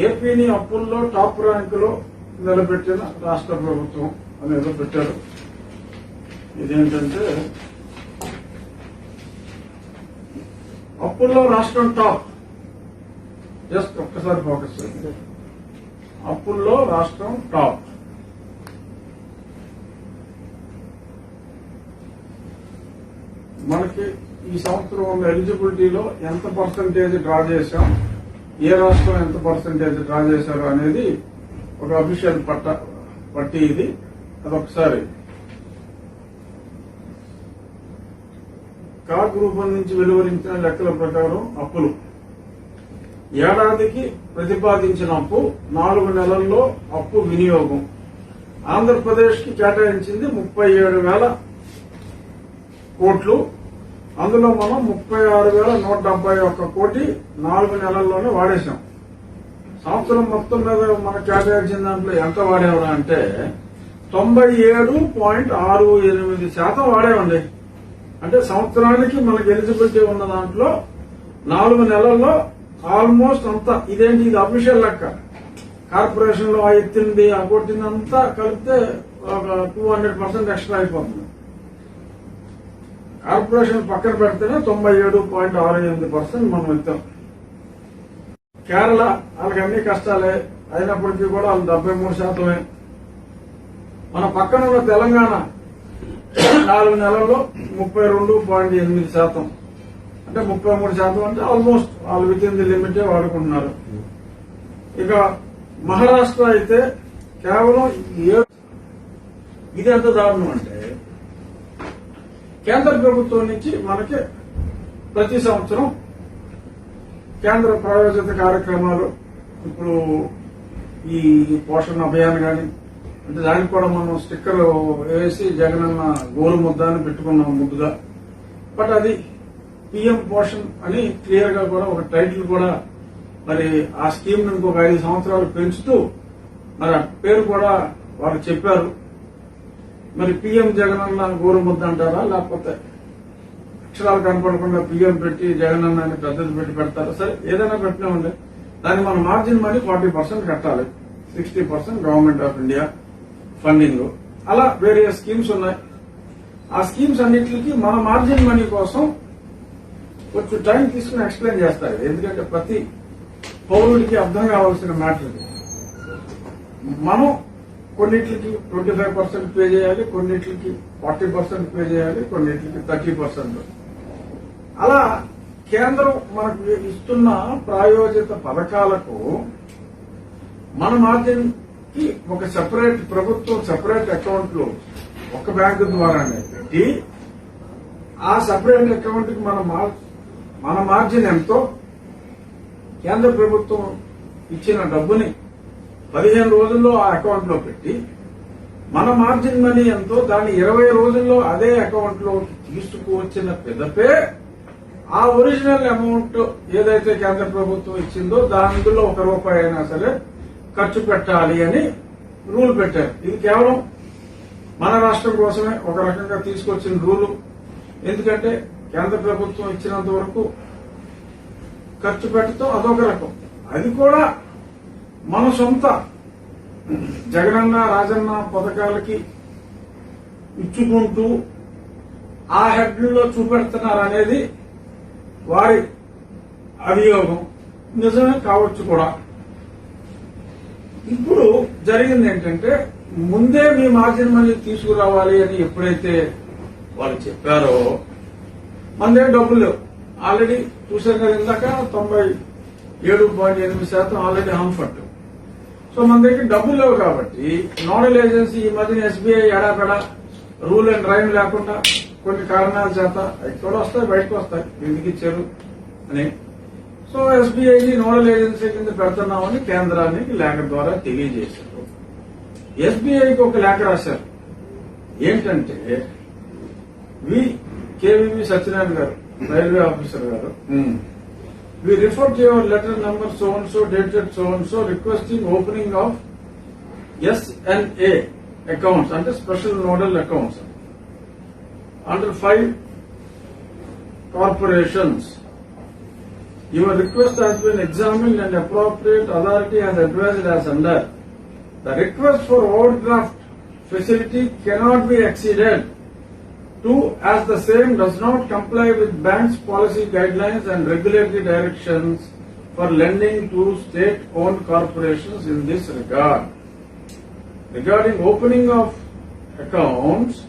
ఏపీని అప్పుల్లో టాప్ ర్యాంకులో నిలబెట్టిన రాష్ట్ర ప్రభుత్వం అనేది పెట్టారు. ఇదేంటంటే అప్పుల్లో రాష్ట్రం టాప్. జస్ట్ ఒక్కసారి ఫోకస్ చేయండి. అప్పుల్లో రాష్ట్రం టాప్. మనకి ఈ సంవత్సరం ఉన్న ఎలిజిబిలిటీలో ఎంత పర్సంటేజ్ డ్రా చేశాం, ఏ రాష్ట్రం ఎంత పర్సంటేజ్ డ్రా చేశారు అనేది ఒక అఫీషియల్ పట్టి ఇది. అదొకసారి కాగ్ రూపొందించి వెలువరించిన లెక్కల ప్రకారం అప్పులు ఏడాదికి ప్రతిపాదించిన అప్పు 4 నెలల్లో అప్పు వినియోగం ఆంధ్రప్రదేశ్ కి కేటాయించింది 37,000 కోట్లు. అందులో మనం 36,171 కోటి 4 నెలల్లోనే వాడేశాం. సంవత్సరం మొత్తం మీద మన కేటాయించిన దాంట్లో ఎంత వాడేవరా అంటే 97.68% వాడేవండి. అంటే సంవత్సరానికి మనకి ఎలిజిబిలిటీ ఉన్న దాంట్లో 4 నెలల్లో ఆల్మోస్ట్ అంతా. ఇదేంటి, ఇది అఫీషియల్ లెక్క. కార్పొరేషన్ లో ఆ ఎత్తింది ఆ కొట్టింది అంతా కలిపితే ఒక 200% ఎక్స్ట్రా అయిపోతుంది. కార్పొరేషన్ పక్కన పెడితేనే 97.68% మనం ఎత్తాం. కేరళ వాళ్ళకి అన్ని కష్టాలే అయినప్పటికీ కూడా వాళ్ళు 73%. మన పక్కన ఉన్న తెలంగాణ 4 నెలల్లో 32.8%. అంటే 33% అంటే ఆల్మోస్ట్ వాళ్ళు విత్ ఇన్ ది లిమిటే వాడుకుంటున్నారు. ఇక మహారాష్ట్ర అయితే కేవలం 7. ఇది ఎంత దారుణం అంటే కేంద్ర ప్రభుత్వం నుంచి మనకి ప్రతి సంవత్సరం కేంద్ర ప్రాయోజిత కార్యక్రమాలు, ఇప్పుడు ఈ పోషణ అభియాన్ గాని, అంటే దానికి కూడా మనం స్టిక్కర్ వేసి జగనన్న గోరు ముద్ద అని పెట్టుకున్నాం ముద్దుగా. బట్ అది పిఎం పోషణ్ అని క్లియర్ గా కూడా ఒక టైటిల్ కూడా, మరి ఆ స్కీమ్ ను ఇంకొక 5 సంవత్సరాలు పెంచుతూ మరి ఆ పేరు కూడా వాళ్ళు చెప్పారు. మరి పిఎం జగనన్న గోరు ముద్ద అంటారా, లేకపోతే అక్షరాలు కనపడకుండా పిఎం పెట్టి జగనన్న అని పెద్దది పెట్టి పెడతారా? సరే, ఏదైనా పెట్టినామండి. దాన్ని మన మార్జిన్ మనీ 40% కట్టాలి. 60% గవర్నమెంట్ ఆఫ్ ఇండియా ఫండింగ్. అలా వేరియస్ స్కీమ్స్ ఉన్నాయి. ఆ స్కీమ్స్ అన్నింటికి మన మార్జిన్ మనీ కోసం కొంచెం టైం తీసుకుని ఎక్స్ప్లెయిన్ చేస్తారు. ఎందుకంటే ప్రతి పౌరుడికి అర్థం కావాల్సిన మ్యాటర్ ఇది. మనం కొన్నిటికి 25% పే చేయాలి, కొన్నిటికి 40% పే చేయాలి, కొన్నిటికి 30%. అలా కేంద్రం మనకు ఇస్తున్న ప్రాయోజిత పథకాలకు మన మార్జిన్ కి ఒక సెపరేట్ ప్రభుత్వం సెపరేట్ అకౌంట్లు ఒక బ్యాంకు ద్వారానే పెట్టి ఆ సెపరేట్ అకౌంట్ కి మన మార్జిన్ ఎంతో కేంద్ర ప్రభుత్వం ఇచ్చిన డబ్బుని 15 రోజుల్లో ఆ అకౌంట్ లో పెట్టి మన మార్జిన్ మనీ ఎంతో దాన్ని 20 రోజుల్లో అదే అకౌంట్ లో తీసుకువచ్చిన పెదపే ఆ ఒరిజినల్ అమౌంట్ ఏదైతే కేంద్ర ప్రభుత్వం ఇచ్చిందో దానిలో 1 రూపాయి అయినా సరే ఖర్చు పెట్టాలి అని రూల్ పెట్టారు. ఇది కేవలం మన రాష్ట్రం కోసమే ఒక రకంగా తీసుకొచ్చిన రూలు. ఎందుకంటే కేంద్ర ప్రభుత్వం ఇచ్చినంత వరకు ఖర్చు పెట్టడం అదొక రకం. అది కూడా మన సొంత జగనన్న రాజన్న పథకాలకి ఇచ్చుకుంటూ ఆ హెడ్లో చూపెడుతున్నారు అనేది వారి అభియోగం. నిజమే కావచ్చు కూడా. ఇప్పుడు జరిగింది ఏంటంటే ముందే మీ మార్జిన్ మనీ తీసుకురావాలి అని ఎప్పుడైతే వాళ్ళు చెప్పారో మనదే డబ్బులు లేవు. ఆల్రెడీ చూసాం కదా ఇందాక 97.8% ఆల్రెడీ హాంఫర్ట్. సో మన దగ్గర డబ్బులు లేవు కాబట్టి నోడల్ ఏజెన్సీ ఈ మధ్యన ఎస్బీఐ ఎడాపెడా రూల్ అండ్ రైమ్ లేకుండా కొన్ని కారణాల చేత ఎక్కడ వస్తాయి బయటకు వస్తాయి ఎందుకు ఇచ్చారు అని. సో ఎస్బీఐని నోడల్ ఏజెన్సీ కింద పెడుతున్నామని కేంద్రానికి లేఖ ద్వారా తెలియజేశారు. ఎస్బీఐకి ఒక లేఖ రాశారు. ఏంటంటే కేవీవి సత్యనారాయణ గారు రైల్వే ఆఫీసర్ గారు, we refer to your letter number so and so dated so and so requesting opening of SNA accounts and special nodal accounts under 5 corporations Your request has been examined and appropriate authority has advised as under. The request for overdraft facility cannot be exceeded. 2. As the same does not comply with bank's policy guidelines and regulatory directions for lending to state-owned corporations in this regard. Regarding opening of accounts,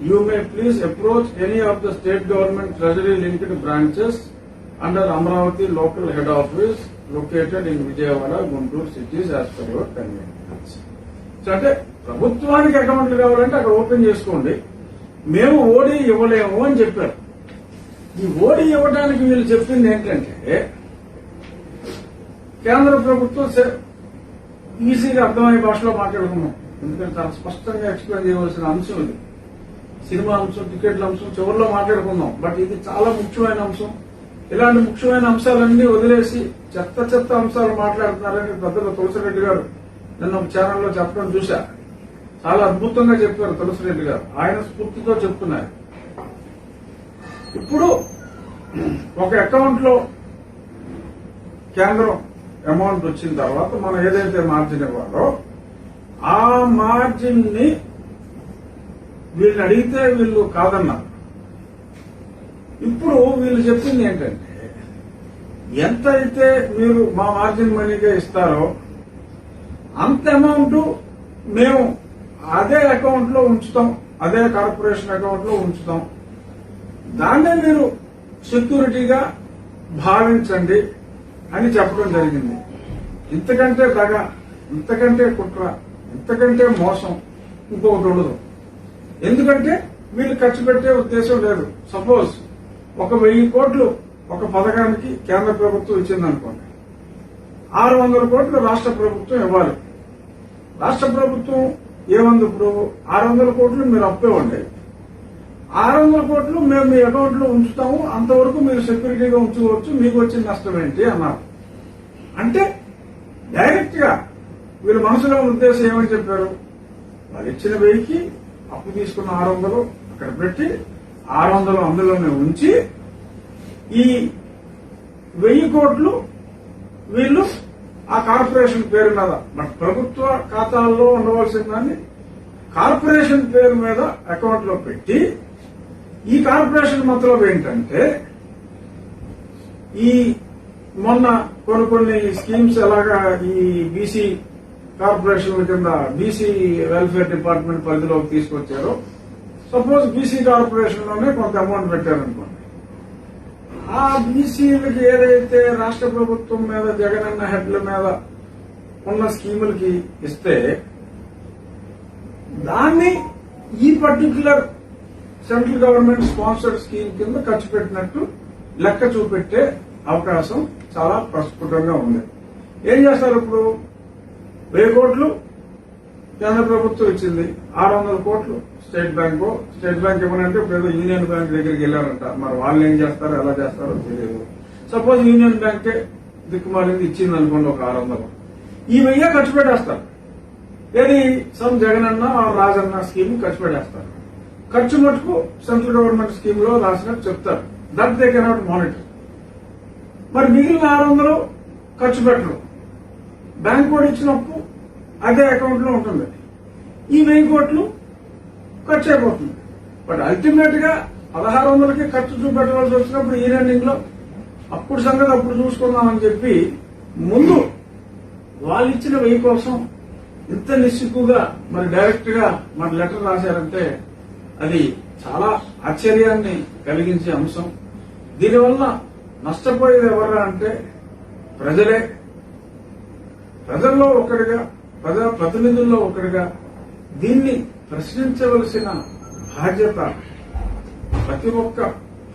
you may please approach any of the state government treasury linked branches under Amravati local head office located in Vijayawada, Guntur cities as per your convenience. So, అంటే ప్రభుత్వానికి అకౌంట్లు కావాలంటే అక్కడ open చేసుకోండి, మేము OD ఇవ్వలేము అని చెప్పారు. ఈ ఓడీ ఇవ్వడానికి వీళ్ళు చెప్పింది ఏంటంటే కేంద్ర ప్రభుత్వం ఈజీగా అర్థమయ్యే భాషలో మాట్లాడుకున్నాం. ఎందుకంటే చాలా స్పష్టంగా ఎక్స్ప్లెయిన్ చేయవలసిన అంశం ఇది. సినిమా అంశం, టికెట్ల అంశం చివరిలో మాట్లాడుకుందాం. బట్ ఇది చాలా ముఖ్యమైన అంశం. ఇలాంటి ముఖ్యమైన అంశాలన్నీ వదిలేసి చెత్త అంశాలు మాట్లాడుతున్నారని పెద్దలు తులసిరెడ్డి గారు నిన్న ఒక ఛానల్లో చెప్పడం చూశా. చాలా అద్భుతంగా చెప్పారు తులసిరెడ్డి గారు. ఆయన స్ఫూర్తితో చెప్తున్నారు. ఇప్పుడు ఒక అకౌంట్ లో కేంద్రం అమౌంట్ వచ్చిన తర్వాత మనం ఏదైతే మార్జిన్ ఇవ్వాలో ఆ మార్జిన్ ని వీళ్ళని అడిగితే వీళ్ళు కాదన్నారు. ఇప్పుడు వీళ్ళు చెప్పింది ఏంటంటే ఎంత అయితే మీరు మా మార్జిన్ మనీగా ఇస్తారో అంత అమౌంట్ మేము అదే అకౌంట్ లో ఉంచుతాం, అదే కార్పొరేషన్ అకౌంట్ లో ఉంచుతాం, దాన్నే మీరు సెక్యూరిటీగా భావించండి అని చెప్పడం జరిగింది. ఇంతకంటే దగ, ఇంతకంటే కుట్ర, ఇంతకంటే మోసం ఇంకొకటి ఉండదు. ఎందుకంటే వీళ్ళు ఖర్చు పెట్టే ఉద్దేశం లేదు. సపోజ్ ఒక 1000 కోట్లు ఒక పథకానికి కేంద్ర ప్రభుత్వం ఇచ్చిందనుకోండి, 600 కోట్లు రాష్ట్ర ప్రభుత్వం ఇవ్వాలి. రాష్ట్ర ప్రభుత్వం ఏమంది, ఇప్పుడు 600 కోట్లు మీరు అప్పు ఇవ్వండి, 600 కోట్లు మేము మీ అకౌంట్ లో ఉంచుతాము, అంతవరకు మీరు సెక్యూరిటీగా ఉంచుకోవచ్చు, మీకు వచ్చిన నష్టం ఏంటి అన్నారు. అంటే డైరెక్ట్ గా వీళ్ళ మనసులో ఉద్దేశం ఏమని చెప్పారు, వాళ్ళు ఇచ్చిన 1000కి అప్పు తీసుకున్న 600 అక్కడ పెట్టి 600 అందులోనే ఉంచి ఈ 1000 కోట్లు వీళ్ళు ఆ కార్పొరేషన్ పేరు మీద, బట్ ప్రభుత్వ ఖాతాల్లో ఉండవలసిన దాన్ని కార్పొరేషన్ పేరు మీద అకౌంట్ లో పెట్టి, ఈ కార్పొరేషన్ మతలబు ఏంటంటే ఈ మొన్న కొన్ని స్కీమ్స్ ఎలాగా ఈ బీసీ కార్పొరేషన్ల కింద బీసీ వెల్ఫేర్ డిపార్ట్మెంట్ పరిధిలోకి తీసుకొచ్చారో, సపోజ్ బీసీ కార్పొరేషన్ లోనే కొంత అమౌంట్ పెట్టారనుకోండి, ఆ బీసీలకి ఏదైతే రాష్ట్ర ప్రభుత్వం మీద జగనన్న హెడ్ల మీద ఉన్న స్కీములకి ఇస్తే దాన్ని ఈ particular central government sponsored scheme కింద ఖర్చు పెట్టినట్టు లెక్క చూపెట్టే అవకాశం చాలా ప్రస్ఫుటంగా ఉంది. ఏం చేస్తారు ఇప్పుడు, 1000 కోట్లు కేంద్ర ప్రభుత్వం ఇచ్చింది, 600 కోట్లు స్టేట్ బ్యాంక్ ఇవ్వనంటే ఇప్పుడు ఏదో యూనియన్ బ్యాంక్ దగ్గరికి వెళ్ళారంట. మరి వాళ్ళు ఏం చేస్తారో ఎలా చేస్తారో తెలియదు. సపోజ్ యూనియన్ బ్యాంకే దిక్కుమాలింది ఇచ్చింది అనుకోండి ఒక 600, ఈ 1000 ఖర్చు పెట్టేస్తారు. ఏది సమ్ జగనన్న రాజన్న స్కీమ్ ఖర్చు పెట్టేస్తారు. ఖర్చు మటుకు సెంట్రల్ గవర్నమెంట్ స్కీమ్ లో రాసినట్టు చెప్తారు. That they cannot monitor. మరి మిగిలిన 600 ఖర్చు పెట్టరు. బ్యాంక్ కూడా ఇచ్చినప్పు అదే అకౌంట్ లో ఉంటుంది. ఈ 1000 కోట్లు ఖర్చు అయిపోతుంది. బట్ అల్టిమేట్ గా 1600కి ఖర్చు చూపెట్టవలసి వచ్చినప్పుడు ఈ రన్నింగ్ లో అప్పుడు సంగతి అప్పుడు చూసుకుందామని చెప్పి ముందు వాళ్ళు ఇచ్చిన 1000 కోసం ఇంత నిస్సిగ్గుగా మరి డైరెక్ట్ గా మరి లెటర్ రాశారంటే అది చాలా ఆశ్చర్యాన్ని కలిగించే అంశం. దీనివల్ల నష్టపోయేది ఎవరా అంటే ప్రజలే. ప్రజల్లో ఒకటిగా, ప్రజా ప్రతినిధుల్లో ఒకటిగా దీన్ని ప్రశ్నించవలసిన బాధ్యత ప్రతి ఒక్క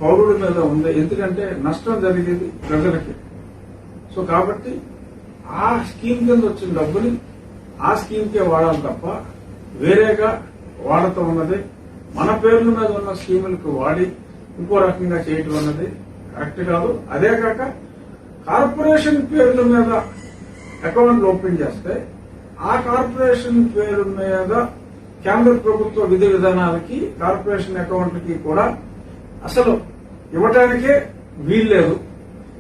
పౌరుడి మీద ఉంది. ఎందుకంటే నష్టం జరిగేది ప్రజలకి. సో కాబట్టి ఆ స్కీమ్ కింద వచ్చిన డబ్బుని ఆ స్కీమ్కే వాడాలి తప్ప వేరేగా వాడటం ఉన్నది మన పేర్ల మీద ఉన్న స్కీములకు వాడి ఇంకో రకంగా చేయటం అన్నది కరెక్ట్ కాదు. అదే కాక కార్పొరేషన్ పేర్ల మీద అకౌంట్లు ఓపెన్ చేస్తే ఆ కార్పొరేషన్ పేరు మీద కేంద్ర ప్రభుత్వ విధి విధానాలకి కార్పొరేషన్ అకౌంట్లకి కూడా అసలు ఇవ్వటానికే వీల్లేదు.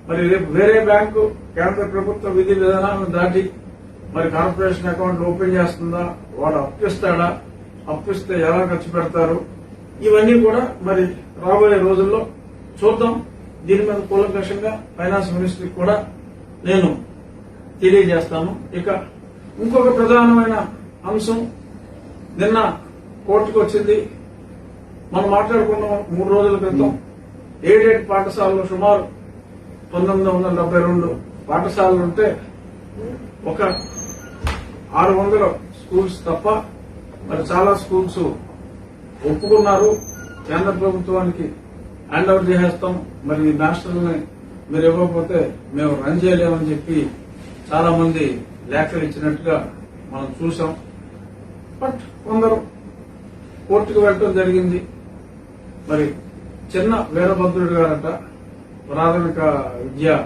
మరి రేపు వేరే బ్యాంకు కేంద్ర ప్రభుత్వ విధి విధానాలను దాటి మరి కార్పొరేషన్ అకౌంట్లు ఓపెన్ చేస్తుందా, వాడు అప్పిస్తాడా, అప్పిస్తే ఎలా ఖర్చు పెడతారు, ఇవన్నీ కూడా మరి రాబోయే రోజుల్లో చూద్దాం. దీని మీద కూలంకషంగా ఫైనాన్స్ మినిస్ట్రీకి కూడా నేను తెలియజేస్తాను. ఇక ఇంకొక ప్రధానమైన అంశం నిన్న కోర్టుకు వచ్చింది. మనం మాట్లాడుకున్నాం 3 రోజుల క్రితం. ఎయిడెడ్ పాఠశాలలో సుమారు 1972 పాఠశాలలుంటే ఒక 600 స్కూల్స్ తప్ప మరి చాలా స్కూల్స్ ఒప్పుకున్నారు. కేంద్ర ప్రభుత్వానికి హ్యాండ్ ఓవర్ చేసేస్తాం, మరి నేషనల్ ని మీరు ఇవ్వకపోతే మేము రన్ చేయలేమని చెప్పి చాలా మంది లేఖలు ఇచ్చినట్టుగా మనం చూసాం. బట్ కొందరు కోర్టుకు వెళ్ళడం జరిగింది. మరి చిన్న వీరభద్రుడు గారట ప్రాథమిక విద్యా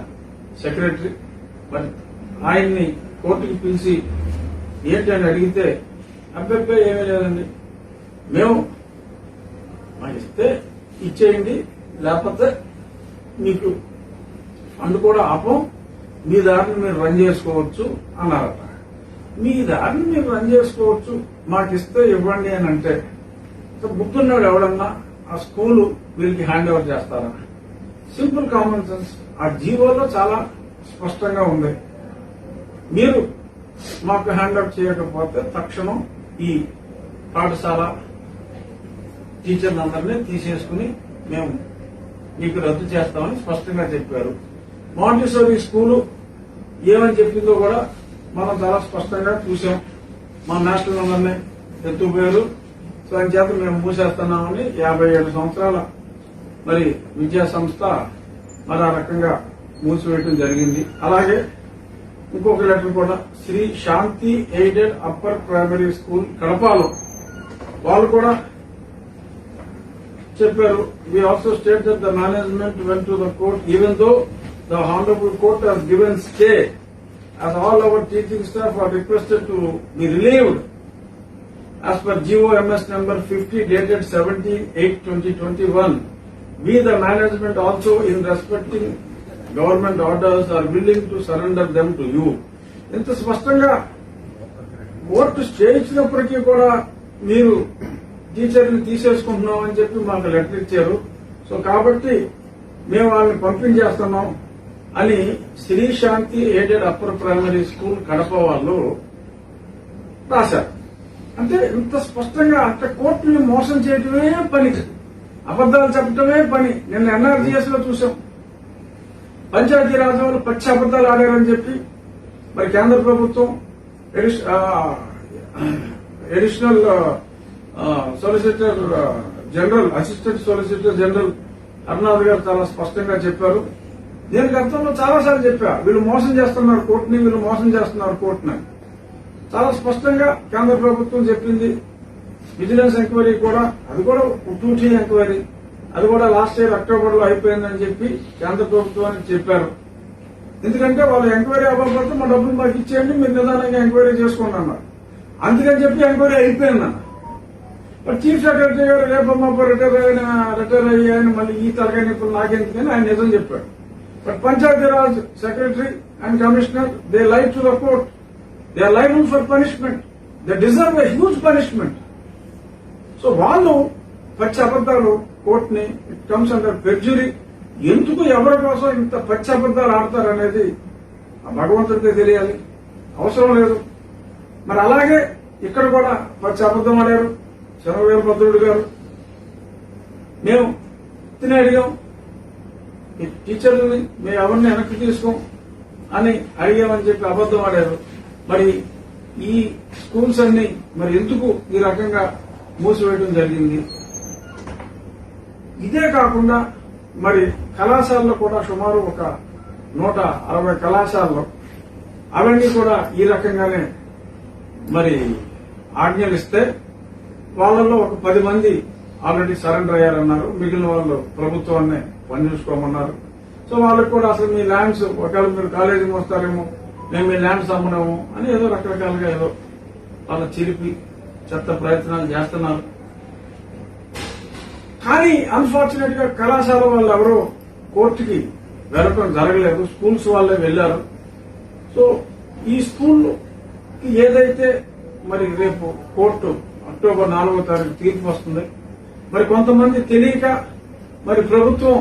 సెక్రటరీ, మరి ఆయన్ని కోర్టుకు పిలిచి ఏంటి అని అడిగితే అభ్యర్థి ఏమీ లేదండి, మేము మాకు ఇస్తే ఇచ్చేయండి, లేకపోతే మీకు ఫండ్ కూడా ఆపం, మీ దారిని మీరు రన్ చేసుకోవచ్చు అన్నారట. మీ దారిని మీరు రన్ చేసుకోవచ్చు, మాకు ఇస్తే ఇవ్వండి అని అంటే బుద్ధున్నాడు ఎవడన్నా ఆ స్కూలు వీరికి హ్యాండ్ ఓవర్ చేస్తారా? Simple common sense. ఆ జీవోలో చాలా స్పష్టంగా ఉంది. మీరు మాకు హ్యాండ్ ఓవర్ చేయకపోతే తక్షణం ఈ పాఠశాల టీచర్లందరినీ తీసేసుకుని మేము మీకు రద్దు చేస్తామని స్పష్టంగా చెప్పారు. మాంటిసోరీ స్కూలు ఏమని చెప్పిందో కూడా మనం చాలా స్పష్టంగా చూసాం. మా నేషనల్ అందరినీ ఎత్తుపోయారు. సో అని చేత మేము మూసేస్తున్నామని 57 సంవత్సరాల మరి విద్యా సంస్థ మరి ఆ రకంగా మూసివేయడం జరిగింది. అలాగే ఇంకొక లెటర్ కూడా Shri Shanti aided upper primary school కడపలో వాళ్ళు కూడా చెప్పారు. We also state that the management went to the court even though the Honorable Court has given stay as all our teaching staff are requested to be relieved as per GOMS number 50 dated 17/8/2021. We the management also in respecting government orders are willing to surrender them to you. ఇంత స్పష్టంగా court stay ఇచ్చినప్పటికీ కూడా మీరు టీచర్ని తీసేసుకుంటున్నాం అని చెప్పి మాకు letter ఇచ్చారు. సో కాబట్టి మేము వాళ్ళని పంపించేస్తున్నాం అని Shri Shanti aided upper primary school Kadapa వాళ్ళు రాశారు. అంటే ఇంత స్పష్టంగా అంటే కోర్టుని మోసం చేయటమే పని, అబద్దాలు చెప్పటమే పని. నిన్న ఎన్ఆర్జీఎస్ లో చూసాం. పంచాయతీరాజ్ వాళ్ళు పచ్చి అబద్దాలు ఆడారని చెప్పి మరి కేంద్ర ప్రభుత్వం additional solicitor general assistant solicitor general Arunath garu చాలా స్పష్టంగా చెప్పారు. నేను గతంలో చాలాసార్లు చెప్పా, వీళ్ళు మోసం చేస్తున్నారు కోర్టుని, వీళ్ళు మోసం చేస్తున్నారు కోర్టుని. చాలా స్పష్టంగా కేంద్ర ప్రభుత్వం చెప్పింది. విజిలెన్స్ ఎంక్వైరీ కూడా, అది కూడా టూటీ ఎంక్వైరీ, అది కూడా లాస్ట్ ఇయర్ అక్టోబర్ లో అయిపోయిందని చెప్పి కేంద్ర ప్రభుత్వానికి చెప్పారు. ఎందుకంటే వాళ్ళు ఎంక్వైరీ అవ్వకపోతే మా డబ్బులు మాకు ఇచ్చేయండి, మీరు నిదానంగా ఎంక్వైరీ చేసుకోండి అన్నారు. అందుకని చెప్పి ఎంక్వైరీ అయిపోయిందన్న. మరి చీఫ్ సెక్రటరీ గారు రేపమ్మ రిటైర్ అయ్యాయని మళ్ళీ ఈ తలకాయ నిప్పులు నాకెందుకని ఆయన నిజం చెప్పాడు. But Panchayati Raj secretary and commissioner they live to the court. They are liable for punishment. They deserve a huge punishment. So వాళ్ళు పచ్చి అబద్దాలు కోర్టుని ఇట్ కమ్స్ అండర్ పెర్జురీ. ఎందుకు ఎవరి కోసం ఇంత పచ్చి అబద్దాలు ఆడతారనేది భగవంతుడికే తెలియాలి, అవసరం లేదు. మరి అలాగే ఇక్కడ కూడా పచ్చి అబద్దం ఆడారు వీరభద్రుడు గారు. మేము తిని అడిగాం, ఈ టీచర్లని మేము ఎవరిని వెనక్కి తీసుకోం అని అడిగామని చెప్పి అబద్దం ఆడారు. మరి ఈ స్కూల్స్ అన్ని మరి ఎందుకు ఈ రకంగా మూసివేయడం జరిగింది? ఇదే కాకుండా మరి కళాశాలలో కూడా సుమారు ఒక 160 కళాశాలలో అవన్నీ కూడా ఈ రకంగానే మరి ఆజ్ఞలు ఇస్తే వాళ్ళలో ఒక 10 మంది ఆల్రెడీ సరెండర్ అయ్యారన్నారు. మిగిలిన వాళ్ళు ప్రభుత్వాన్ని పని చూసుకోమన్నారు. సో వాళ్ళకి కూడా అసలు మీ ల్యాండ్స్ ఒకవేళ మీరు కాలేజీకి వస్తారేమో, మేము మీ ల్యాండ్స్ అమ్మనేమో అని ఏదో రకరకాలుగా ఏదో వాళ్ళ చిలిపి చెత్త ప్రయత్నాలు చేస్తున్నారు. కానీ అన్ఫార్చునేట్ గా కళాశాల వాళ్ళు ఎవరో కోర్టుకి వెళ్ళటం జరగలేదు. స్కూల్స్ వాళ్ళే వెళ్లారు. సో ఈ స్కూల్ ఏదైతే మరి రేపు కోర్టు అక్టోబర్ 4వ తారీఖు తీర్పు వస్తుంది. మరి కొంతమంది తెలియక మరి ప్రభుత్వం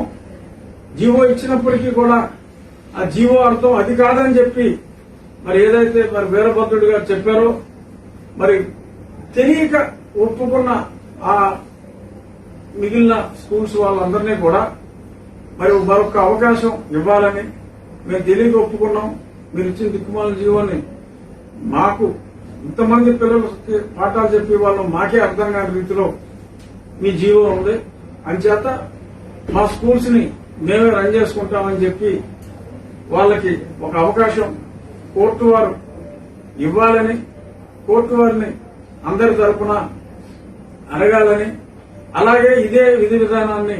జీవో ఇచ్చినప్పటికీ కూడా ఆ జీవో అర్థం అది కాదని చెప్పి మరి ఏదైతే మరి వీరభద్రుడు గారు చెప్పారో మరి తెలియక ఒప్పుకున్న ఆ మిగిలిన స్కూల్స్ వాళ్ళందరినీ కూడా మరి మరొక అవకాశం ఇవ్వాలని మేము తెలియక ఒప్పుకున్నాం. మీరు ఇచ్చిన దిక్కుమాల జీవోని మాకు ఇంతమంది పిల్లలకి పాఠాలు చెప్పి వాళ్ళు మాకే అర్థం కాని రీతిలో మీ జీవో ఉంది. అంచేత మా స్కూల్స్ ని మేమే రన్ చేసుకుంటామని చెప్పి వాళ్ళకి ఒక అవకాశం కోర్టు వారు ఇవ్వాలని, కోర్టు వారిని అందరి తరఫున అడగాలని, అలాగే ఇదే విధి విధానాన్ని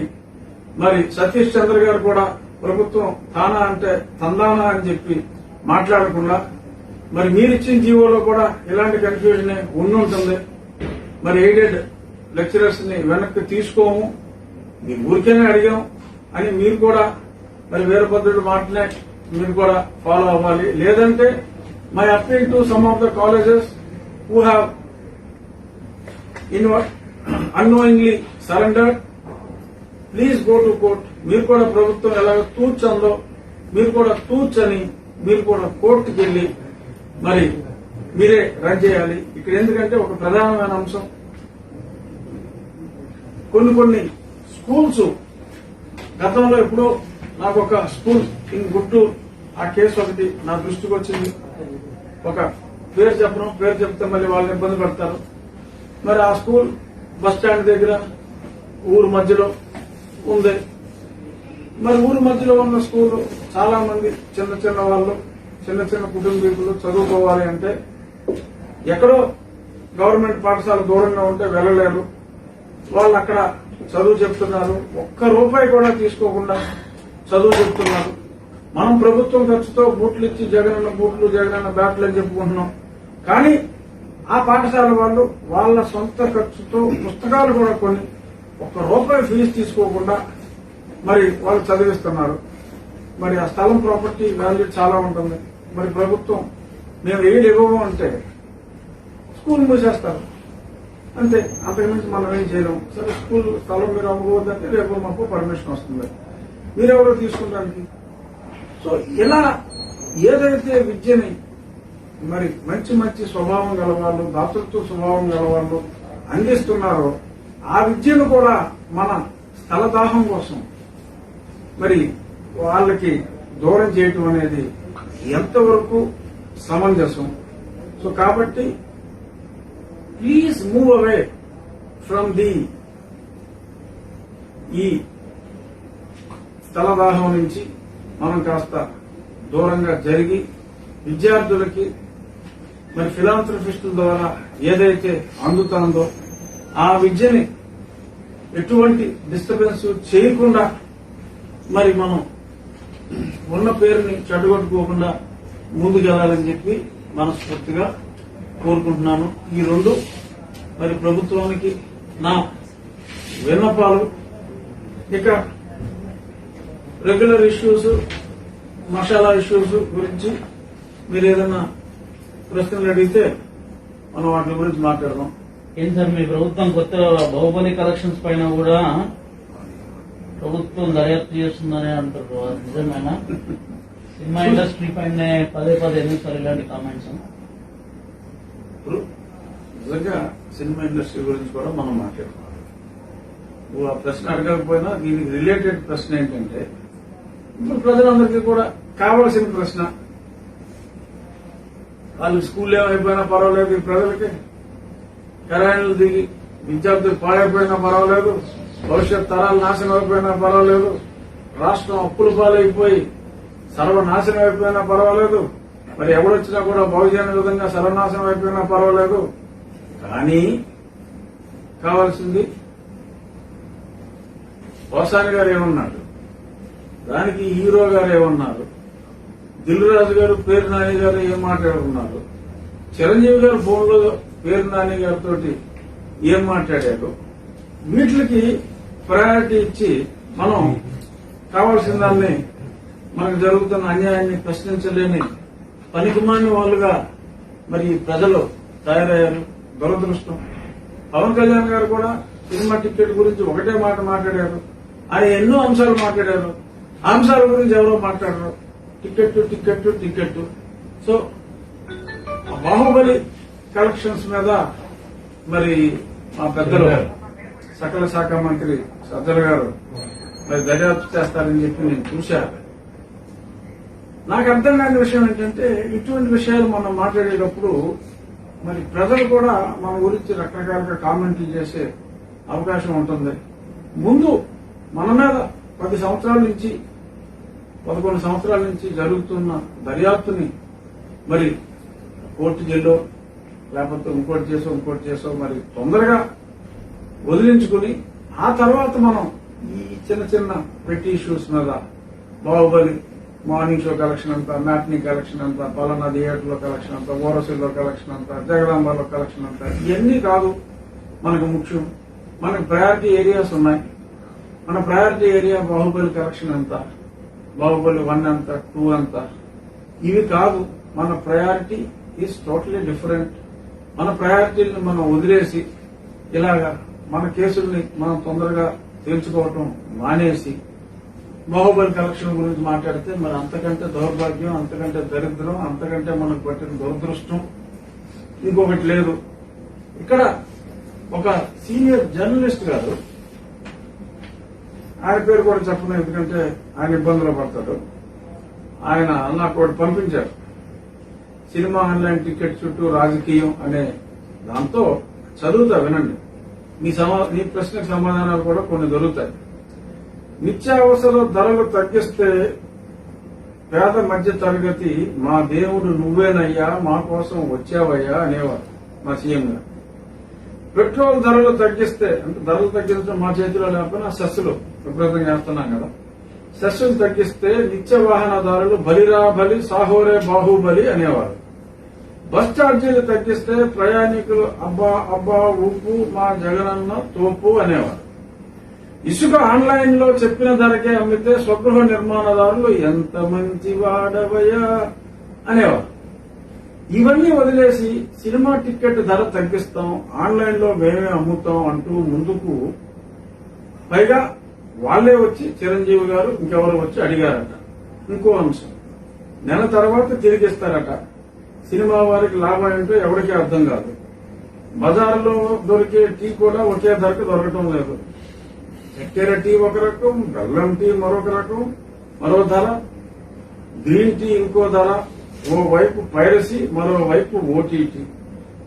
మరి సతీష్ చంద్ర గారు కూడా ప్రభుత్వం తానా అంటే తందానా అని చెప్పి మాట్లాడకుండా మరి మీరిచ్చిన జీవోలో కూడా ఇలాంటి కన్ఫ్యూజన్ ఉండుంటుంది. మరి ఎయిడెడ్ లెక్చరర్స్ ని వెనక్కి తీసుకోము, మీ ఊరికేనే అడిగాం అని మీరు కూడా మరి వీరభద్రుడు మాటనే మీరు కూడా ఫాలో అవ్వాలి. లేదంటే my appeal to some of the colleges who have unknowingly surrendered, please go to court. మీరు కూడా ప్రభుత్వం ఎలాగ తూచందో మీరు కూడా తూచని మీరు కూడా కోర్టుకి వెళ్లి మరి మీరే రన్ చేయాలి. ఇక్కడ ఎందుకంటే ఒక ప్రధానమైన అంశం, కొన్ని స్కూల్స్ గతంలో ఎప్పుడో నాకు ఒక స్కూల్ ఇన్ గుంటూరు ఆ కేసు ఒకటి నా దృష్టికి వచ్చింది. ఒక పేరు చెప్పడం, పేరు చెప్తే మళ్ళీ వాళ్ళని ఇబ్బంది పడతారు. మరి ఆ స్కూల్ బస్ స్టాండ్ దగ్గర ఊరు మధ్యలో ఉంది. మరి ఊరు మధ్యలో ఉన్న స్కూల్ చాలా మంది చిన్న వాళ్ళు, చిన్న కుటుంబీకులు చదువుకోవాలి అంటే ఎక్కడో గవర్నమెంట్ పాఠశాల దూరంగా ఉంటే వెళ్లలేరు. వాళ్ళు అక్కడ చదువు చెప్తున్నారు. ఒక్క రూపాయి కూడా తీసుకోకుండా చదువు చెప్తున్నారు. మనం ప్రభుత్వం ఖర్చుతో బూట్లు ఇచ్చి జగనన్న బూట్లు, జగనన్న బ్యాట్లు అని చెప్పుకుంటున్నాం. కానీ ఆ పాఠశాల వాళ్ళు వాళ్ళ సొంత ఖర్చుతో పుస్తకాలు కూడా కొని ఒక్క రూపాయి ఫీజు తీసుకోకుండా మరి వాళ్ళు చదివిస్తున్నారు. మరి ఆ స్థలం ప్రాపర్టీ వాల్యూ చాలా ఉంటుంది. మరి ప్రభుత్వం మేము ఏది ఇవ్వము అంటే స్కూల్ మూసేస్తారు అంతే. అంతకుమించి మనం ఏం చేయలేము. సరే స్కూల్ స్థలం మీరు అమ్ముకోవద్దంటే రేపు మాకు పర్మిషన్ వస్తుంది, మీరెవరో తీసుకుంటానికి. సో ఇలా ఏదైతే విద్యని మరి మంచి స్వభావం గలవాళ్ళు, దాతృత్వ స్వభావం గలవాళ్ళు అందిస్తున్నారో ఆ విద్యను కూడా మన స్థలదాహం కోసం మరి వాళ్ళకి దూరం చేయటం అనేది ఎంతవరకు సమంజసం. సో కాబట్టి ప్లీజ్ మూవ్ అవే ఫ్రమ్ ఈ స్థలదాహం నుంచి మనం కాస్త దూరంగా జరిగి విద్యార్థులకి మరి ఫిలాంథ్రఫిస్టుల ద్వారా ఏదైతే అందుతుందో ఆ విద్యని ఎటువంటి డిస్టర్బెన్స్ చేయకుండా మరి మనం ఉన్న పేరుని చెడగొట్టుకోకుండా ముందుకెళ్లాలని చెప్పి మనస్ఫూర్తిగా కోరుకుంటున్నాను. ఈ రెండు మరి ప్రభుత్వానికి నా విన్నపాలు. ఇక రెగ్యులర్ ఇష్యూస్, మసాలా ఇష్యూస్ గురించి మీరు ఏదైనా ప్రశ్నలు అడిగితే మనం వాటి గురించి మాట్లాడదాం. ఏం సార్, మీ ప్రభుత్వం కొత్త బాహుబలి కలెక్షన్స్ పైన కూడా ప్రభుత్వం దర్యాప్తు చేస్తుందని అంటారు, అది నిజమేనా? సినిమా ఇండస్ట్రీ పైన పదే ఎందుకు సార్ ఇలాంటి కామెంట్స్? ఇప్పుడు నిజంగా సినిమా ఇండస్ట్రీ గురించి కూడా మనం మాట్లాడుకోవాలి. నువ్వు ఆ ప్రశ్న అడగకపోయినా దీనికి రిలేటెడ్ ప్రశ్న ఏంటంటే ఇప్పుడు ప్రజలందరికీ కూడా కావాల్సిన ప్రశ్న, వాళ్ళు స్కూల్ ఏమైపోయినా పర్వాలేదు, ఈ ప్రజలకి కరాయిలు దిగి విద్యార్థులు పాడైపోయినా పర్వాలేదు, భవిష్యత్ తరాలు నాశనం అయిపోయినా పర్వాలేదు, రాష్ట్రం అప్పుల పాలైపోయి సర్వనాశనం అయిపోయినా పర్వాలేదు, మరి ఎవడొచ్చినా కూడా బహుజన విధంగా సర్వనాశనం అయిపోయినా పర్వాలేదు. కానీ కావాల్సింది పోసాని గారు ఏమన్నాడు, దానికి హీరో గారు ఏమన్నారు, దిల్ రాజు గారు, పేరు నాని గారు ఏం మాట్లాడుకున్నారు, చిరంజీవి గారు ఫోన్లో పేరు నాని గారితో ఏం మాట్లాడారు, వీటికి ప్రయారిటీ ఇచ్చి మనం కావాల్సిన దాన్ని మనకు జరుగుతున్న అన్యాయాన్ని ప్రశ్నించలేని పనికిమాని వాళ్ళుగా మరి ప్రజలు తయారయ్యారు. దురదృష్టం. పవన్ కళ్యాణ్ గారు కూడా సినిమా టికెట్ గురించి ఒకటే మాట మాట్లాడారు. ఆయన ఎన్నో అంశాలు మాట్లాడారు. ఆ అంశాల గురించి ఎవరో మాట్లాడరు. Ticket ticket ticket. So Baahubali collections మీద మరి మా పెద్దలు సకల శాఖ మంత్రి సజ్జల గారు మరి దర్యాప్తు చేస్తారని చెప్పి నేను చూశాను. నాకు అర్థం కాని విషయం ఏంటంటే ఇటువంటి విషయాలు మనం మాట్లాడేటప్పుడు మరి ప్రజలు కూడా మన గురించి రకరకాలుగా కామెంట్లు చేసే అవకాశం ఉంటుంది. ముందు మన మీద 10 సంవత్సరాల నుంచి 11 సంవత్సరాల నుంచి జరుగుతున్న దర్యాప్తుని మరి కోర్టు జైల్లో లేకపోతే ఇంకోటి చేసో మరి తొందరగా వదిలించుకుని ఆ తర్వాత మనం ఈ చిన్న చిన్న పెట్టి ఇష్యూస్ మీద బాహుబలి మార్నింగ్ షో కలెక్షన్ అంతా, మ్యాట్నీ కలెక్షన్ అంతా, పలానా థియేటర్లో కలెక్షన్ అంతా, ఓరసిల్లో కలెక్షన్ అంతా, జగదాంబలో కలెక్షన్ అంతా ఇవన్నీ కాదు మనకు ముఖ్యం. మనకు ప్రయారిటీ ఏరియాస్ ఉన్నాయి. మన ప్రయారిటీ ఏరియా బాహుబలి కలెక్షన్ ఎంత, బాహుబలి 1 ఎంత, 2 ఎంత, ఇవి కాదు. మన ప్రయారిటీ ఈజ్ టోటలీ డిఫరెంట్. మన ప్రయారిటీని మనం వదిలేసి ఇలాగా మన కేసుల్ని మనం తొందరగా తేల్చుకోవటం మానేసి బాహుబలి కలెక్షన్ గురించి మాట్లాడితే మరి అంతకంటే దౌర్భాగ్యం, అంతకంటే దరిద్రం, అంతకంటే మనకు పట్టిన దురదృష్టం ఇంకొకటి లేదు. ఇక్కడ ఒక సీనియర్ జర్నలిస్ట్ గారు, ఆయన పేరు కూడా చెప్పను ఎందుకంటే ఆయన ఇబ్బందులు పడతాడు, ఆయన నాకు ఒకటి పంపించారు. సినిమా ఆన్లైన్ టికెట్ చుట్టూ రాజకీయం అనే దాంతో చదువుతా వినండి. మీ ప్రశ్నకు సమాధానాలు కూడా కొన్ని దొరుకుతాయి. నిత్యావసర ధరలు తగ్గిస్తే పేద మధ్య తరగతి మా దేవుడు నువ్వేనయ్యా, మా కోసం వచ్చావయ్యా అనేవారు మా సీఎం గారు. పెట్రోల్ ధరలు తగ్గిస్తే, అంటే ధరలు తగ్గించడం మా చేతిలో లేకపోయినా సెస్సులు విపరీతంగా చేస్తున్నాం కదా, సెస్సులు తగ్గిస్తే నిత్య వాహనదారులు బలిరా బలి సాహోరే బాహుబలి అనేవారు. బస్ ఛార్జీలు తగ్గిస్తే ప్రయాణికులు అబ్బా అబ్బా ఊపు మా జగనన్న తోపు అనేవారు. ఇసుక ఆన్లైన్ లో చెప్పిన ధరకే అమ్మితే స్వగృహ నిర్మాణదారులు ఎంత మంచి వాడవయ్యా అనేవారు. ఇవన్నీ వదిలేసి సినిమా టికెట్ ధర తగ్గిస్తాం, ఆన్లైన్ లో మేమే అమ్ముతాం అంటూ ముందుకు, పైగా వాళ్లే వచ్చి చిరంజీవి గారు ఇంకెవరు వచ్చి అడిగారట. ఇంకో అంశం, నెల తర్వాత తిరిగిస్తారట. సినిమా వారికి లాభం ఏంటో ఎవరికీ అర్థం కాదు. బజార్లో దొరికే టీ కూడా ఒకే ధరకు దొరకటం లేదు. చక్కెర టీ ఒక రకం, బెల్లం టీ మరొక రకం, మరో ధర, గ్రీన్ టీ ఇంకో ధర. ఓవైపు పైరసీ, మరోవైపు ఓటీటీ.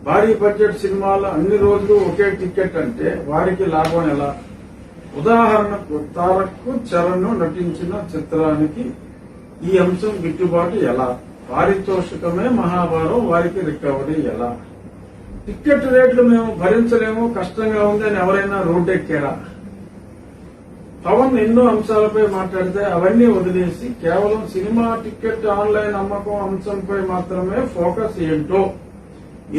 భారీ బడ్జెట్ సినిమాలు అన్ని రోజులు ఒకే టికెట్ అంటే వారికి లాభం ఎలా? ఉదాహరణకు తారక్ చరణ్ నటించిన చిత్రానికి ఈ అంశం గిట్టుబాటు ఎలా? పారితోషికమే మహాభారం, వారికి రికవరీ ఎలా? టికెట్ రేట్లు మేము భరించలేము, కష్టంగా ఉంది అని ఎవరైనా రోడ్డెక్కారా? పవన్ ఎన్నో అంశాలపై మాట్లాడితే అవన్నీ వదిలేసి కేవలం సినిమా టికెట్ ఆన్లైన్ అమ్మకం అంశంపై మాత్రమే ఫోకస్ ఏంటో,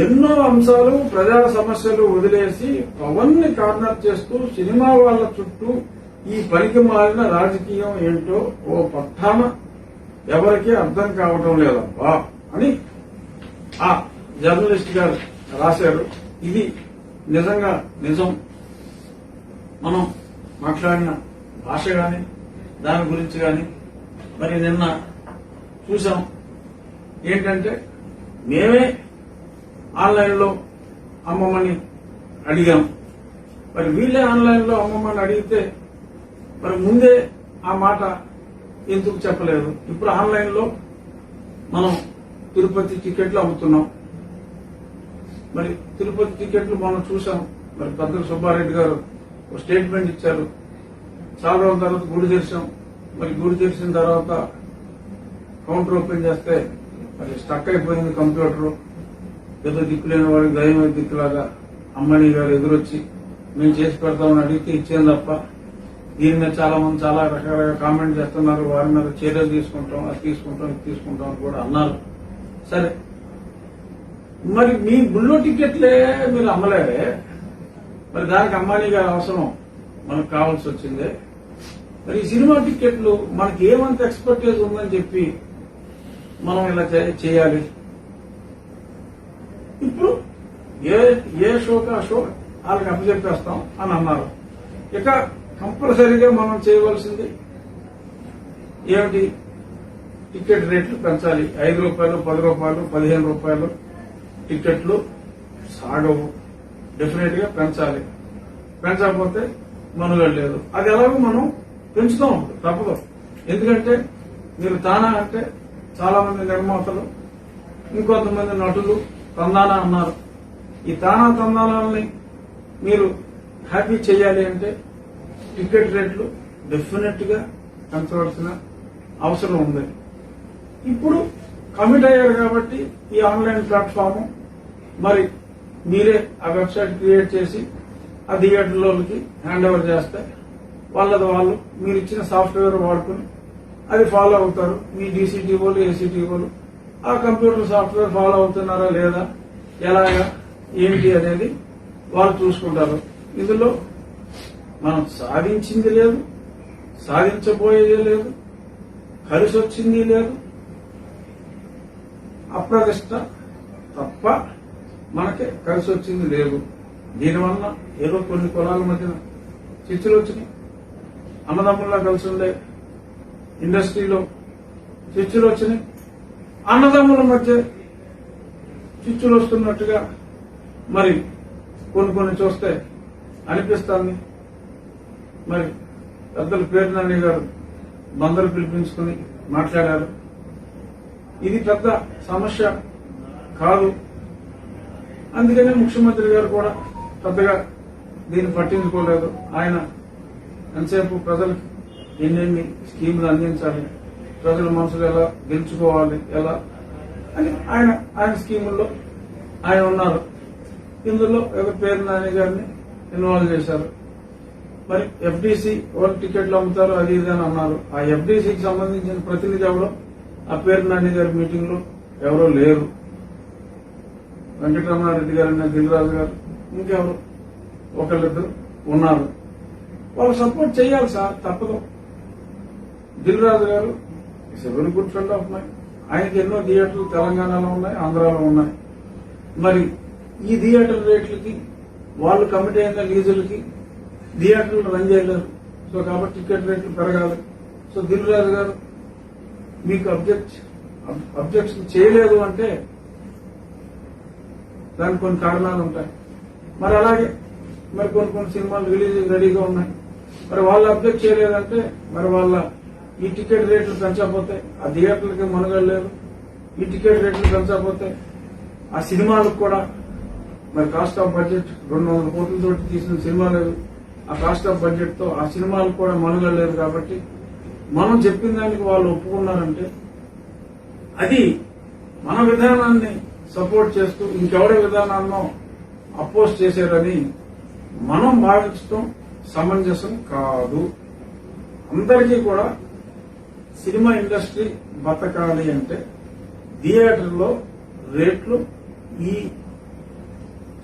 ఎన్నో అంశాలు ప్రజా సమస్యలు వదిలేసి పవన్ ని కార్నర్ చేస్తూ సినిమా వాళ్ల చుట్టూ ఈ పనికి మారిన రాజకీయం ఏంటో ఓ పట్టాన ఎవరికీ అర్థం కావటం లేదబ్బా అని ఆ జర్నలిస్ట్ గారు రాశారు. ఇది నిజంగా నిజం. మనం మాట్లాడిన భాష గాని దాని గురించి గాని మరి నిన్న చూసాం. ఏంటంటే మేమే ఆన్లైన్ లో అమ్మమని అడిగాం. మరి వీళ్ళే ఆన్లైన్ లో అమ్మమని అడిగితే మరి ముందే ఆ మాట ఎందుకు చెప్పలేదు? ఇప్పుడు ఆన్లైన్ లో మనం తిరుపతి టికెట్లు అమ్ముతున్నాం. మరి తిరుపతి టికెట్లు మనం చూసాం. మరి పెద్దలు సుబ్బారెడ్డి గారు ఒక స్టేట్మెంట్ ఇచ్చారు. చాలా రోజుల తర్వాత గుడి తెరిచాం. మరి గుడి తెరిచిన తర్వాత కౌంటర్ ఓపెన్ చేస్తే మరి స్టక్ అయిపోయింది కంప్యూటర్. ఏదో దిక్కులేని వాడికి దయ్యం దిక్కులాగా అమ్మని గారు ఎదురొచ్చి మేము చేసి పెడతామని అడిగితే ఇచ్చేది తప్ప దీని మీద చాలా మంది చాలా రకరకాల కామెంట్ చేస్తున్నారు. వారి మీద చర్యలు తీసుకుంటాం, అది తీసుకుంటాం, ఇది తీసుకుంటాం అని కూడా అన్నారు. సరే, మరి మీ గుళ్ళో టికెట్లే మీరు అమ్మలేరే, మరి దానికి అంబానీ గారి అవసరం మనకు కావాల్సి వచ్చిందే. మరి ఈ సినిమా టికెట్లు మనకి ఏమంత ఎక్స్పర్టైజ్ ఉందని చెప్పి మనం ఇలా చేయాలి. ఇప్పుడు ఏ షోకి ఆ షో వాళ్ళకి అప్పచెప్పేస్తాం అని అన్నారు. ఇక కంపల్సరీగా మనం చేయవలసింది ఏమిటి? టికెట్ రేట్లు పెంచాలి. 5 రూపాయలు, 10 రూపాయలు, 15 రూపాయలు టికెట్లు సాగవు. డెఫినెట్ గా పెంచాలి. పెంచకపోతే మనుగడ లేదు. అది ఎలాగో మనం పెంచుతాం, తప్పదు. ఎందుకంటే మీరు తానా అంటే చాలా మంది నిర్మాతలు, ఇంకొంతమంది నటులు తందానా అన్నారు. ఈ తానా తందానాలని మీరు హ్యాపీ చేయాలి అంటే టికెట్ రేట్లు డెఫినెట్ గా పెంచవలసిన అవసరం ఉంది. ఇప్పుడు కమిట్ అయ్యారు కాబట్టి ఈ ఆన్లైన్ ప్లాట్ఫామ్ మరి మీరే ఆ వెబ్సైట్ క్రియేట్ చేసి ఆ థియేటర్లోకి హ్యాండ్ ఓవర్ చేస్తే వాళ్ళది వాళ్ళు మీరు ఇచ్చిన సాఫ్ట్వేర్ వాడుకుని అది ఫాలో అవుతారు. మీ డీసీటీఓలు, ఏసీటీఓలు ఆ కంప్యూటర్ సాఫ్ట్వేర్ ఫాలో అవుతున్నారా లేదా, ఎలాగా ఏంటి అనేది వాళ్ళు చూసుకుంటారు. ఇందులో మనం సాధించింది లేదు, సాధించబోయేది లేదు, కలిసి వచ్చింది లేదు. అప్రదిష్ట తప్ప మనకి కలిసి వచ్చింది లేదు. దీనివల్ల ఏదో కొన్ని కులాల మధ్యన చిచ్చులు వచ్చినాయి. అన్నదమ్ముల్లా కలిసి ఉండే ఇండస్ట్రీలో చిచ్చులు వచ్చినాయి. అన్నదమ్ముల మధ్య చిచ్చులు వస్తున్నట్టుగా మరి కొన్ని చూస్తే అనిపిస్తుంది. మరి పెద్దలు పేర్నాని గారు బందరు పిలిపించుకుని మాట్లాడారు. ఇది పెద్ద సమస్య కాదు. అందుకనే ముఖ్యమంత్రి గారు కూడా పెద్దగా దీన్ని పట్టించుకోలేదు. ఆయన ఎంతసేపు ప్రజలకు ఎన్నెన్ని స్కీములు అందించాలి, ప్రజల మనసులు ఎలా గెలుచుకోవాలి, ఎలా అని ఆయన స్కీముల్లో ఆయన ఉన్నారు. ఇందులో పేరు నాని గారిని ఇన్వాల్వ్ చేశారు. మరి ఎఫ్డీసీ వాళ్ళు టికెట్లు అమ్ముతారు అది ఇది అని అన్నారు. ఆ ఎఫ్డీసీకి సంబంధించిన ప్రతినిధి ఎవరో ఆ పేరు నాని గారి మీటింగ్ లో ఎవరో లేరు. వెంకటరమణారెడ్డి గారు, దిల్రాజు గారు, ఇంకెవరు ఒకళ్ళిద్దరు ఉన్నారు. వాళ్ళు సపోర్ట్ చేయాలి సార్, తప్పదు. దిల్రాజు గారు it's a very good friend of my. ఆయనకి ఎన్నో థియేటర్లు తెలంగాణలో ఉన్నాయి, ఆంధ్రాలో ఉన్నాయి. మరి ఈ థియేటర్ రేట్లకి వాళ్ళు కమిటీ అయిన లీజులకి థియేటర్లు రన్ చేయలేరు. సో కాబట్టి టికెట్ రేట్లు పెరగాలి. సో దిల్రాజు గారు మీకు అబ్జెక్షన్ చేయలేదు అంటే దానికి కొన్ని కారణాలు ఉంటాయి. మరి అలాగే మరి కొన్ని సినిమాలు రిలీజ్ రెడీగా ఉన్నాయి. మరి వాళ్ళు అబ్జెక్ట్ చేయలేదంటే మరి వాళ్ళ ఈ టికెట్ రేట్లు పెంచకపోతే ఆ థియేటర్లకి మనుగడ లేదు. ఈ టికెట్ రేట్లు పెంచకపోతే ఆ సినిమాలకు కూడా మరి కాస్ట్ ఆఫ్ బడ్జెట్ 200 కోట్లతో తీసిన సినిమా లేదు. ఆ కాస్ట్ ఆఫ్ బడ్జెట్ తో ఆ సినిమాలకు కూడా మనుగడ లేదు. కాబట్టి మనం చెప్పిన దానికి వాళ్ళు ఒప్పుకున్నారంటే అది మన విధానాన్ని సపోర్ట్ చేస్తూ ఇంకెవరి విధానాన్నో అపోజ్ చేశారని మనం భావించడం సమంజసం కాదు. అందరికీ కూడా సినిమా ఇండస్ట్రీ బతకాలి అంటే థియేటర్లో రేట్లు ఈ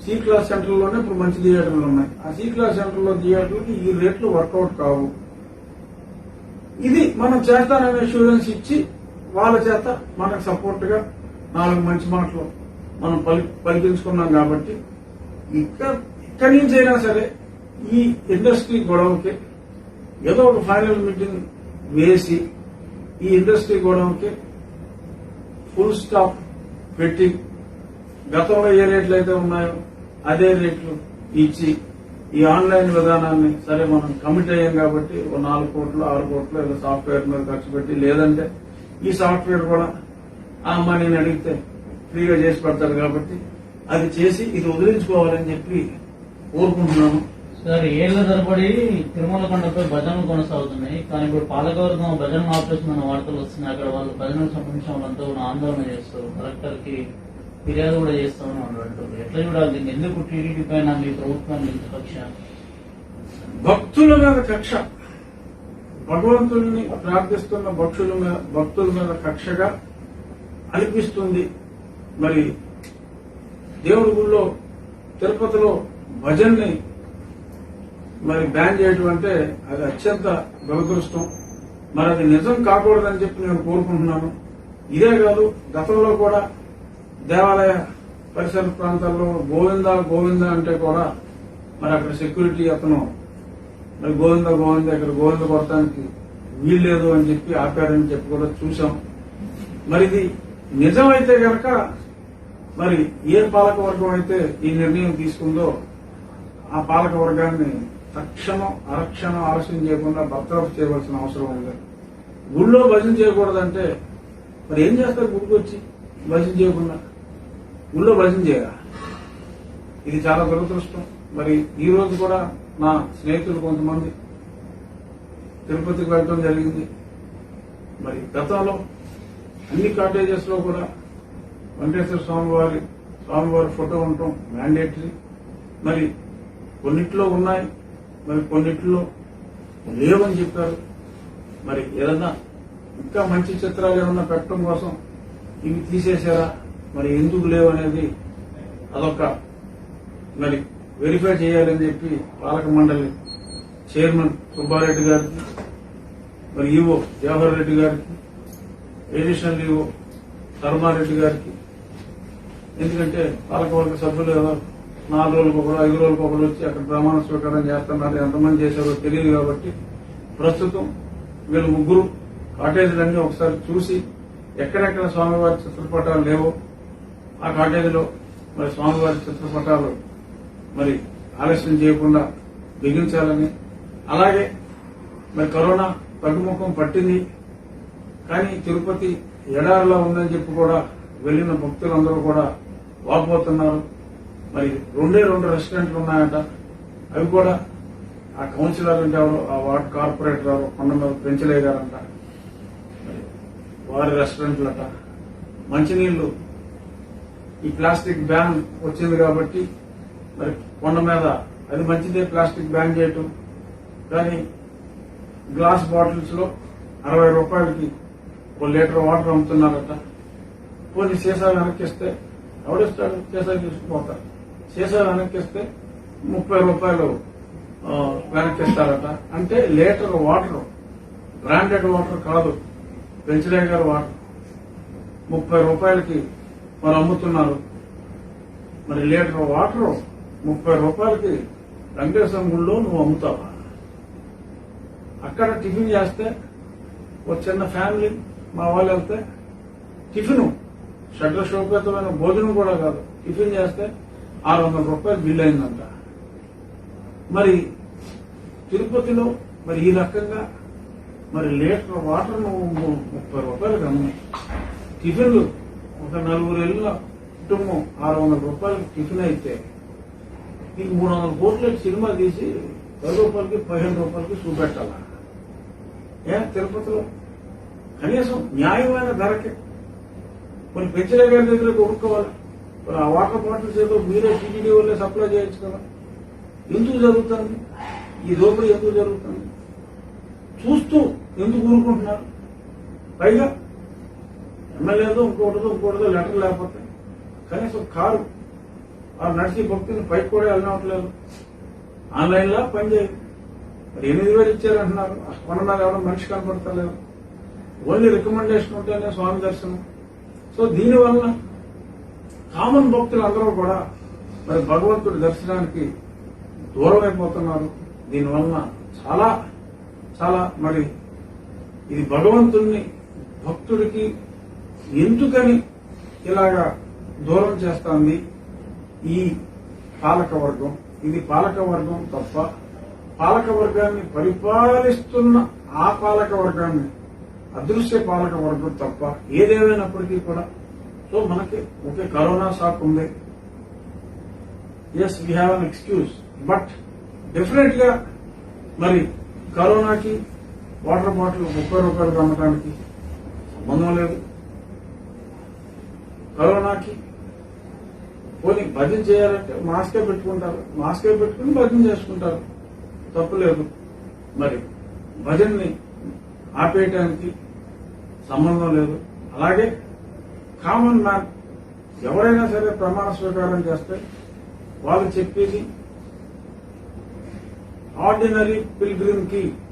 సి క్లాస్ సెంటర్లోనే ఇప్పుడు మంచి థియేటర్లు ఉన్నాయి. ఆ సి క్లాస్ సెంటర్లో థియేటర్లకి ఈ రేట్లు వర్కౌట్ కావు. ఇది మనం చేస్తాననే అష్యూరెన్స్ ఇచ్చి వాళ్ళ చేత మనకు సపోర్ట్ గా 4 మంచి మాటలు మనం పలికించుకున్నాం. కాబట్టి ఇక్కడి నుంచైనా సరే ఈ ఇండస్ట్రీ గొడవకి ఏదో ఒక ఫైనల్ మీటింగ్ వేసి ఈ ఇండస్ట్రీ గొడవకి ఫుల్ స్టాప్ పెట్టి గతంలో ఏ రేట్లు అయితే ఉన్నాయో అదే రేట్లు ఇచ్చి ఈ ఆన్లైన్ విధానాన్ని సరే మనం కమిట్ అయ్యాం కాబట్టి 4 కోట్లు 6 కోట్లు ఏదో సాఫ్ట్వేర్ మీద ఖర్చు పెట్టి, లేదంటే ఈ సాఫ్ట్వేర్ కూడా ఆ మనీని అడిగితే ఫ్రీగా చేసి పెడతారు. కాబట్టి అది చేసి ఇది వదిలించుకోవాలని చెప్పి కోరుకుంటున్నాను. సార్, ఏళ్ల తరబడి తిరుమల కొండపై భజనలు కొనసాగుతున్నాయి. కానీ ఇప్పుడు పాలకవర్గం భజన ఆపరేషన్ వార్తలు వస్తున్నాయి. అక్కడ వాళ్ళు భజనకు సంబంధించిన వాళ్ళంతా కూడా ఆందోళన చేస్తారు. కలెక్టర్ కి ఫిర్యాదు కూడా చేస్తామని అంటారు. ఎట్లా చూడాలి దీన్ని? ఎందుకు టీడీపీ పైన మీ ప్రభుత్వాన్ని కక్ష? భక్తుల మీద కక్ష, భగవంతుడిని ప్రార్థిస్తున్న భక్తుల మీద కక్షగా అనిపిస్తుంది. మరి దేవుడి గుళ్ళో తిరుపతిలో భజన్ని మరి బ్యాన్ చేయడం అంటే అది అత్యంత దురదృష్టం. మరి అది నిజం కాకూడదని చెప్పి నేను కోరుకుంటున్నాను. ఇదే కాదు, గతంలో కూడా దేవాలయ పరిసర ప్రాంతాల్లో గోవింద గోవింద అంటే కూడా మరి అక్కడ సెక్యూరిటీ అతను మరి గోవింద గోవింద ఇక్కడ గోవింద కొడటానికి వీల్లేదు అని చెప్పి ఆపారని చెప్పి కూడా చూశాం. మరి ఇది నిజమైతే గనక మరి ఏ పాలక వర్గం అయితే ఈ నిర్ణయం తీసుకుందో ఆ పాలక వర్గాన్ని తక్షణం అరక్షణం ఆలస్యం చేయకుండా బర్తరఫ్ చేయవలసిన అవసరం ఉంది. గుళ్ళో భజన చేయకూడదంటే మరి ఏం చేస్తారు? గుడికి వచ్చి భజన చేయకుండా గుళ్ళో భజన చేయరా? ఇది చాలా దురదృష్టం. మరి ఈ రోజు కూడా నా స్నేహితులు కొంతమంది తిరుపతికి వెళ్ళడం జరిగింది. మరి గతంలో అన్ని కాటేజెస్ లో కూడా వెంకటేశ్వర స్వామివారి ఫోటో ఉండటం మ్యాండేటరీ. మరి కొన్నిట్లో ఉన్నాయి, మరి కొన్నిట్లో లేవని చెప్పారు. మరి ఏదన్నా ఇంకా మంచి చిత్రాలు ఏమన్నా పెట్టడం కోసం ఇవి తీసేశారా, మరి ఎందుకు లేవనేది అదొక మరి వెరిఫై చేయాలని చెప్పి పాలక మండలి చైర్మన్ సుబ్బారెడ్డి గారికి, మరి ఈవో జవహర్ రెడ్డి గారికి, అడిషనల్ ఈవో ధర్మారెడ్డి గారికి, ఎందుకంటే పాలకవర్గ సభ్యులు 4 రోజులకు ఒకరు 5 రోజులకు ఒకరు వచ్చి అక్కడ ప్రమాణ స్వీకారం చేస్తున్నారు. ఎంతమంది చేశారో తెలియదు కాబట్టి ప్రస్తుతం వీళ్ళు ముగ్గురు కాటేజీలన్నీ ఒకసారి చూసి ఎక్కడెక్కడ స్వామివారి చిత్రపటాలు లేవో ఆ కాటేజీలో మరి స్వామివారి చిత్రపటాలు మరి ఆలస్యం చేయకుండా బిగించాలని, అలాగే మరి కరోనా తగ్గుముఖం పట్టింది కానీ తిరుపతి ఎడారిలో ఉందని చెప్పి కూడా వెళ్లిన భక్తులందరూ కూడా వాపోతున్నారు. మరి 2 రెస్టారెంట్లు ఉన్నాయట. అవి కూడా ఆ కౌన్సిలర్ అంటే ఎవరు, ఆ వార్డు కార్పొరేటర్ ఎవరు కొండమీద పెంచలే గారంట, మరి వారి రెస్టారెంట్లట. మంచినీళ్లు ఈ ప్లాస్టిక్ బ్యాన్ వచ్చింది కాబట్టి మరి కొండ మీద అది మంచిదే ప్లాస్టిక్ బ్యాన్ చేయటం, కానీ గ్లాస్ బాటిల్స్ లో 60 రూపాయలకి 1 లీటర్ వాటర్ అమ్ముతున్నారట. పోనీ సీసా వెనక్కిస్తే ఎవడిస్తాడు? సీసా తీసుకుపోతారు. సీసా వెనక్కిస్తే 30 రూపాయలు వెనక్కిస్తారట. అంటే లీటర్ వాటర్, బ్రాండెడ్ వాటర్ కాదు, పెంచలే గారి వాటర్ 30 రూపాయలకి మరి అమ్ముతున్నారు. మరి లీటర్ వాటర్ 30 రూపాయలకి వెంకటేశ్వర గుళ్ళో నువ్వు అమ్ముతావా? అక్కడ టిఫిన్ చేస్తే ఒక చిన్న ఫ్యామిలీ మా వాళ్ళు వెళ్తే టిఫిన్ షడ్రశోపేతమైన భోజనం కూడా కాదు, టిఫిన్ చేస్తే 600 రూపాయలు బిల్ అయిందంట. మరి తిరుపతిలో మరి ఈ రకంగా మరి లీటర్ వాటర్ నువ్వు 30 రూపాయలకు అమ్ము. టిఫిన్లు ఒక 4 ఏళ్ళ కుటుంబం 600 రూపాయలకి టిఫిన్ అయితే నీకు 300 కోట్లకి సినిమా తీసి 10 రూపాయలకి 15 రూపాయలకి చూపెట్టాలా? తిరుపతిలో కనీసం న్యాయమైన ధరకే కొన్ని పెంచలే గారి దగ్గర కొనుక్కోవాలి. మరి ఆ వాటర్ బాటిల్స్ ఏదో మీరే టీటీడీ వల్లే సప్లై చేయొచ్చు కదా. ఎందుకు జరుగుతుంది ఈ దోపిడీ? ఎందుకు జరుగుతుంది? చూస్తూ ఎందుకు ఊరుకుంటున్నారు? పైగా ఎమ్మెల్యేదో ఇంకోటిదో లెటర్ లేకపోతే కనీసం కారు ఆ నడిచి భక్తులు పైకి కూడా వెళ్ళనట్లేదు. ఆన్లైన్ లా పనిచేయదు. మరి 8,000 ఇచ్చారంటున్నారు. ఆ కొండ మీద ఎవరో మనిషి కనపడతలేదు. ఓన్లీ రికమెండేషన్ ఉంటేనే స్వామి దర్శనం. సో దీనివల్ల కామన్ భక్తులు అందరూ కూడా మరి భగవంతుడి దర్శనానికి దూరం అయిపోతున్నారు. దీనివల్ల చాలా చాలా మరి ఇది భగవంతుడిని భక్తుడికి ఎందుకని ఇలాగా దూరం చేస్తోంది ఈ పాలక వర్గం. ఇది పాలక వర్గం తప్ప పాలక వర్గాన్ని పరిపాలిస్తున్న ఆ పాలక వర్గాన్ని అదృశ్య పాలక వర్గం తప్ప ఏదేమైనప్పటికీ కూడా. సో మనకి ఒకే కరోనా షాక్ ఉంది. Yes we have an excuse, but definite గా మరి కరోనాకి వాటర్ బాటిల్ 30 రూపాయలు అమ్మటానికి సంబంధం లేదు. కరోనాకి పోనీ భజన చేయాలంటే మాస్కే పెట్టుకుంటారు, మాస్కే పెట్టుకుని భజన చేసుకుంటారు, తప్పులేదు. మరి భజన్ని ఆపేయటానికి సంబంధం లేదు. అలాగే కామన్ మ్యాన్ ఎవరైనా సరే ప్రమాణ స్వీకారం చేస్తే వాళ్ళు చెప్పేది ఆర్డినరీ పిల్గ్రిమ్ కి